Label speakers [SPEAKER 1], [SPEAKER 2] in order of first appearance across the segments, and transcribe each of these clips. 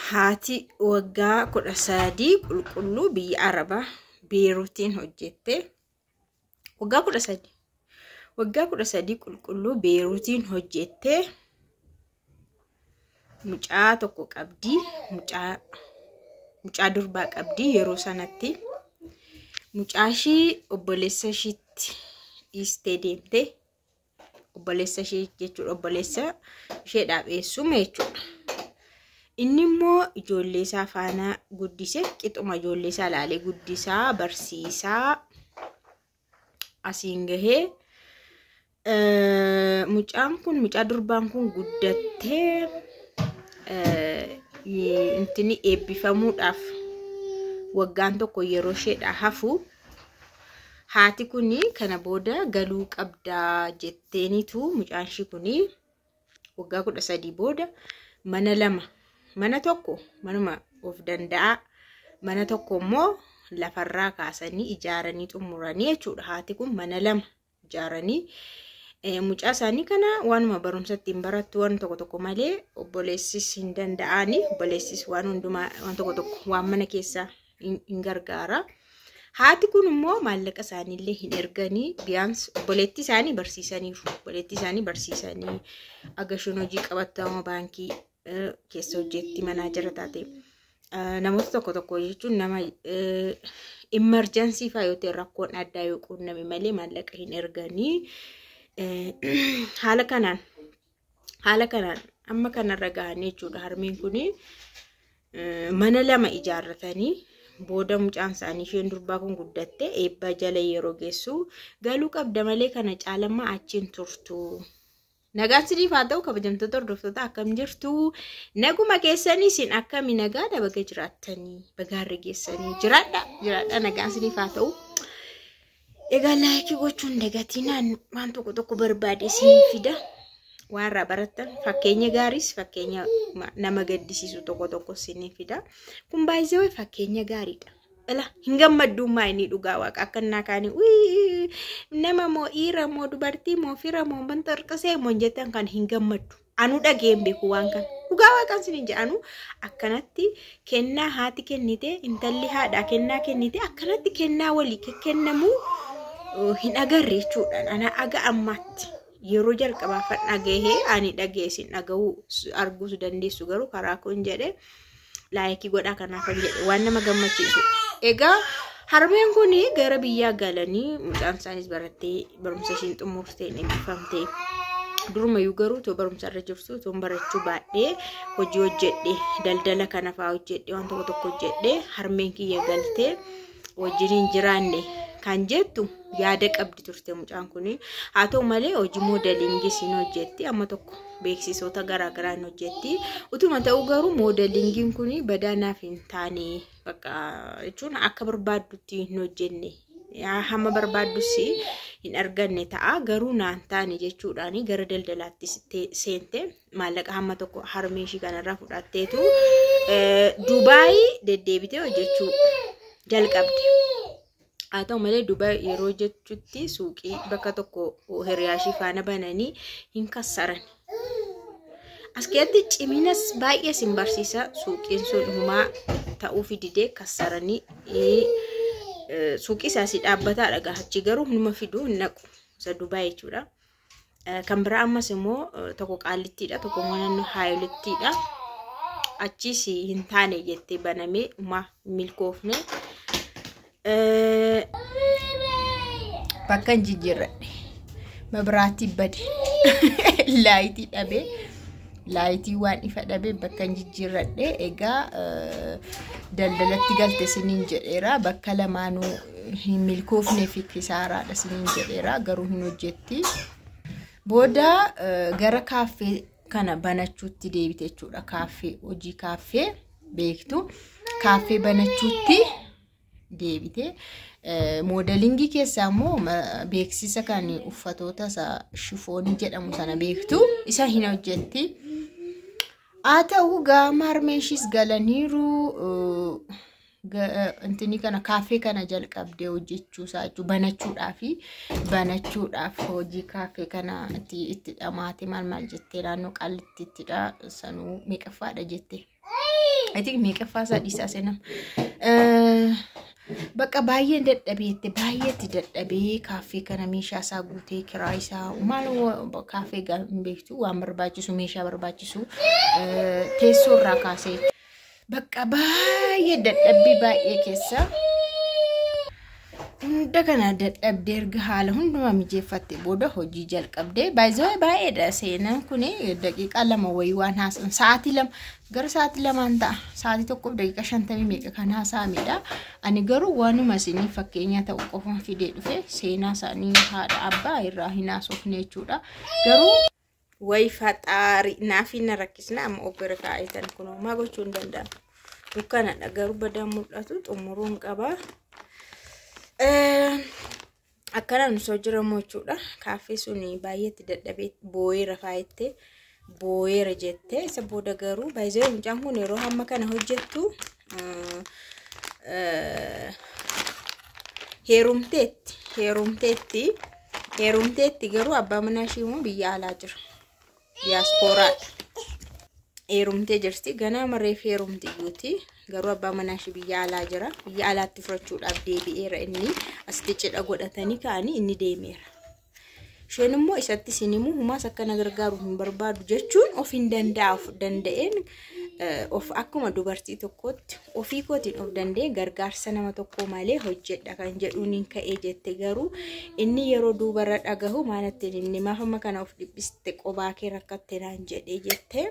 [SPEAKER 1] haati waggaa 13 qulqulluu biyya Arabaa Beeruutiin hojjette. Waggaa 13 qulqulluu Beeruutiin hojjette. Mucaa tokko qabdi, mucaa durbaa qabdi yeroo sanatti. Mucaashii obboleessa ishiitti dhiistee deemte. Obboleessa ishee jechuudha, obboleessa isheedhaaf eessume jechuudha. Inni immoo ijoollee isaa faana guddise, qixuma ijoollee isaa ilaalee guddisaa, barsiisaa asiin gahee. Mucaa durbaan kun guddattee intini eebbifamuudhaaf waggaan tokko yeroo isheedhaa hafu haati kuni kana booda galuu qabdaa jetteenitu mucaan ishii kuni waggaa 13 booda mana tokko manuma of danda'a, mana tokko immoo lafarraa kaasanii ijaaranii xumuranii jechuudha. Haati kun mana 2 ijaaranii mucaa isaanii kana waanuma barumsatti hin barattu waan tokko malee obboleessis hin danda'ani. Obboleessis waan hundumaa waan tokko waan mana keessaa hin gargaara. Haati kun immoo maallaqa isaaniillee hin erganii biyaans obboleetti isaanii barsiisaniiru. Obboleetti isaanii barsiisanii agashuun hojii qabattama baankii keessa hojjetti manaajara taate. Namoota tokko jechuun nama emergency fa'aa yoo ta'e rakkoon addaa yoo quunname malee maallaqa hin erganii. Haala kanaan amma kanarra gahanii jechuudha. Harmeen kuni mana 2 ijaarratanii booda mucaan isaanii isheen durbaa kun guddatte eebba jala yeroo geessu galuu qabda malee kana caalammaa achiin turtu. Nagaan siniif haa ta'u kabajamtoota hordoftoota akkam jirtu? Naguma keessanii isin akkami nagaadha baga jiraattanii bagaarra geessanii jiraadha nagaan siniif haa ta'u. Egaa laayikii gochuun dagatinaan waan tokko barbaade isin fida. Waan irraa barattan fakkeenya gaariis fakkeenya nama gaddisiisu tokko isin fida. Kun baay'ee fakkeenya gaariidha. Hin gammaddummaa inni dhugaa waaqa akkanaa kaanii nama moo dhiira moo dubartii moo fira moo wanta hirqisee moo jettan kan hin gammaddu. Anu dhageen beeku waan kan dhugaa waaqaan sin jedhanu akkanatti kennaa haati kennite intalli haadha kennaa kennite akkanatti kennaa walii kennamu hin agarre jechuudha. Ana aga ammaatti yeroo jalqabaaf dhagahee ani dhageessin dhagahuu arguu dandeessu garuu karaa kun jedhe laayikii godhaa kanaaf jedhe waan nama gammachiisu. Egaa harmeen kun gara biyyaa galanii mucaan isaaniis barattee barumsa ishiin xumurtee eebbifamtee durumayyuu garuu too barumsa irra jirtu too barachuu baadhee hojii hojjedhe daldala kana fa'aa hojjedhe waan tokko hojjedhe harmeen kiyya galtee wajjin hin jiraanne kan jettu yaada qabdi turte mucaan kun. Haa ta'u malee hojii moodeliingii siin hojjetti amma tokko beeksisoota garaagaraan hojjetti. Utuma ta'u garuu moodeliingiin kun badaanaaf hin taane bakka jechuun akka barbaaddutti hin hojjenne. Hamma barbaaddus hin arganne ta'a garuu naan taane jechuudhaan gara daldalaatti seente maallaqa hamma tokko harmee ishii kanarraa fudhatteetu Dubaay deddeebitee hojjechuu jalqabde. Haa ta'u malee Dubaay yeroo jechuutti suuqii bakka tokko hiriyaashii faana bananii hin kassaran. As keessatti ciminas baay'ee sin barsiisa suuqiin sun humaa ta'uu fididee kassaranii suuqii isaas dhaabbataadha gahachi garuu hunuma fiduu hin naqu isa Dubaay jechuudha. Kan biraa ammas immoo tokko qaalittiidha tokko naannoo haayolittiidha. Achis hin taane jettee banamee humaa milkoofne. Bakka jijjiirradhe mabraatii bade laayitii dhabe laayitii waan ifa dhabe bakka jijjiirradhe. Egaa daldalatti galte siniin jedheera bakka lamaanuu hin milkoofne fi kisaaraadha siniin jedheera garuu hin hojjetti. Booda gara kaaffee kana banachuutti deebite jechuudha. Kaaffee hojii kaaffee beektu kaaffee banachuutti deebite. Moodeliingii keessaa immoo beeksisa kan uffatoota shifoonii jedhamu sana beektu isa hin hojjetti. Haa ta'u gama harmeeshis galaniiru intini kana kaaffee kana jalqabdee hojjechuusaa banachuudhaaf hojii kaaffee kana itti dhamaate maal jettee naannoo qallitti ittidha sanuu meeqaffaadha jette. I think make a fast at this asena. Bakka baay'ee dadhabeetti baay'eetti dadhabee kaaffee kana meeshaa isaa guutee kiraa isaa maal kaaffee beektu waan barbaachisu meeshaa barbaachisu teessoo irraa kaasee bakka baay'ee dadhabbii baay'ee keessa hunda kana dadhabdee erga haala hundumaa mijeeffatte booda hojii jalqabdee baay'ee baay'eedha seenaan kun daqiiqaa 2 wayii waan haasan sa'aatii 2 gara sa'aatii 2 ta'a sa'aatii 1 daqiiqaa 50 meeqa kan haasaamidha ani garuu waanuma isinii fakkeenya ta'u qofaan fidee dhufe seenaa isaanii haadha abbaa irraa hinaasofne jechuudha garuu way faxaari naafina rakkisna amma obbere kaa'itan kun maa gochuu hin danda'amu dukkanadha garuu badaa mul'atu xumuruun qaba akkana nusoo jira mochuudha kaaffee suni baay'eetti dadhabee boo'eera faayitte boo'eera jette isa booda garuu baay'ee mucaan kun yeroo hamma kana hojjettu heerumteetti garuu abbaa manaa ishee immoo biyya alaa jira diaasporaadha heerumtee jirti ganama reef heerumti guuti garuu abbaa manaa ishee biyya alaa jira biyya alaatti furachuudhaaf deebi'eera inni asitti cidha godhatanii kaanii inni deemeera isheen immoo isatti sinimu humaas akkana gargaaru hin barbaadu jechuun of hin danda'een of akkuma dubartii tokkotti ofii kootiin of danda'e gargaarsa nama tokko malee hojjedha kan jedhuun hin ka'ee jette garuu inni yeroo duubarra dhagahu maalatti inni maafama kana of dhiphiste qobaa kee rakkatte naan jedhee jette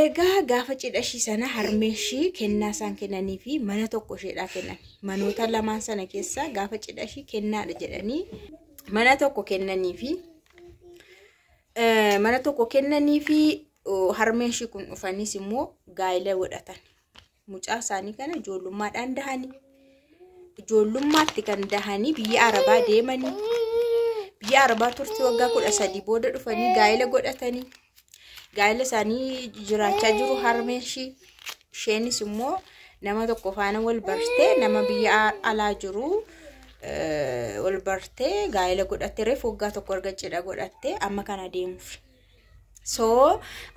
[SPEAKER 1] egaa gaafa cidhashii sana harmeeshii kennaa isaan kennanii fi mana tokko isheedhaa kennan manoota lamaan sana keessaa gaafa cidhashii kennaadha jedhanii mana tokko kennanii fi harmeeshii kun dhufanis immoo gaa'ela godhatan mucaa isaanii kana ijoollummaadhaan dahanii ijoollummaatti kan dahanii biyya arabaa deemanii biyya arabaa turtii waggaa 13 booda dhufanii gaa'ela godhatanii gaa'ela isaanii jiraachaa jiru harmeeshii isheenis immoo nama tokko faana wal bartee nama biyya alaa jiru wal bartee gaa'ela godhatte reef waggaa tokko erga cidha godhatte amma kana deemuuf so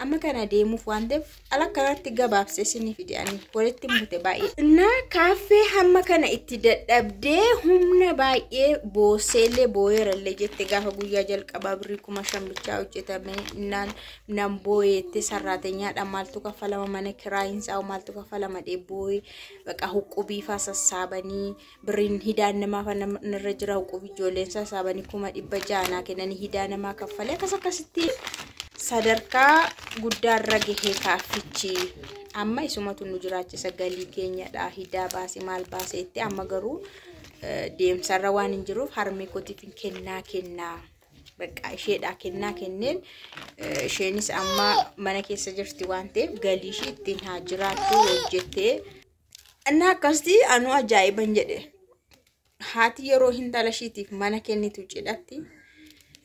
[SPEAKER 1] amma kana deemuuf waan ta'eef ala kanatti gabaabsee isiniif fidanii walitti mute baay'ee na kaaffee hamma kana itti dadhabdee humna baay'ee booseellee boo'eerallee jette gaafa guyyaa jalqabaa birrii 5,000 bichaa hojjetame nan boo'eette sarraatenyaadha maaltu kaffalama mana kiraayinsaa maaltu kaffalama dheeboo'ee baqa huqubii faa sassaabanii birriin hidaan namaa irra jira huqubii ijoolleen sassaabanii 600 kennanii hidaa namaa kaffalee akkasitti sadarkaa guddaarra gahee kaaffichi amma isumatu nu jiraachisa galii keenyadha hidaa baasee maal baaseetti amma garuu deemsarra waan hin jiruuf harmee kootiif kennaa baqa isheedha kenneen isheenis amma mana keessa jirti waan ta'eef galii ishee ittiin haa jiraattu hojjettee anna akkasitti anu ajaa'iban jedhe haati yeroo intala isheetiif mana kennitu cidhatti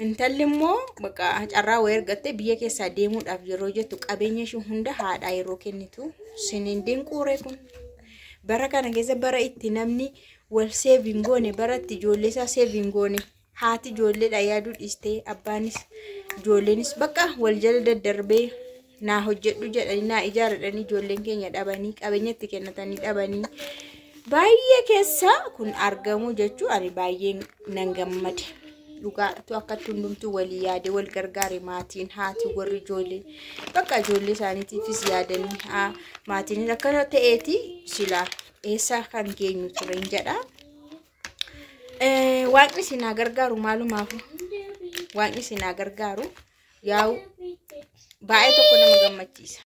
[SPEAKER 1] intalli immoo baqa carraa wayii argatte biyya keessaa deemuudhaaf yeroo jettu qabeenya ishee hunda haadha yeroo kennitu siniin dinquure kun bara kana keessa bara itti namni wal saving goone bara itti ijoollee isaa saving goone haati ijoolleedha yaaduu dhiistee abbaanis ijoolleenis baqa wal jala daddarbee naa hojjedhu jedhanii naa ijaaradhanii ijoolleen keenya dhabanii qabeenya itti kennatanii dhabanii baay'ee keessa kun argamu jechuu ani baay'ee nan gammade dhugaatu akka hundumtuu walii yaade wal gargaare maatiin haati warri ijoollee bakka ijoollee isaaniitiifis yaadanii maatiin akkana ta'eeti silaa eessa kan geenyu ture hin jedha waaqni sinaa gargaaru maalumaaf waaqni sinaa gargaaru yaa'u baay'ee tokko nama gammachiisa.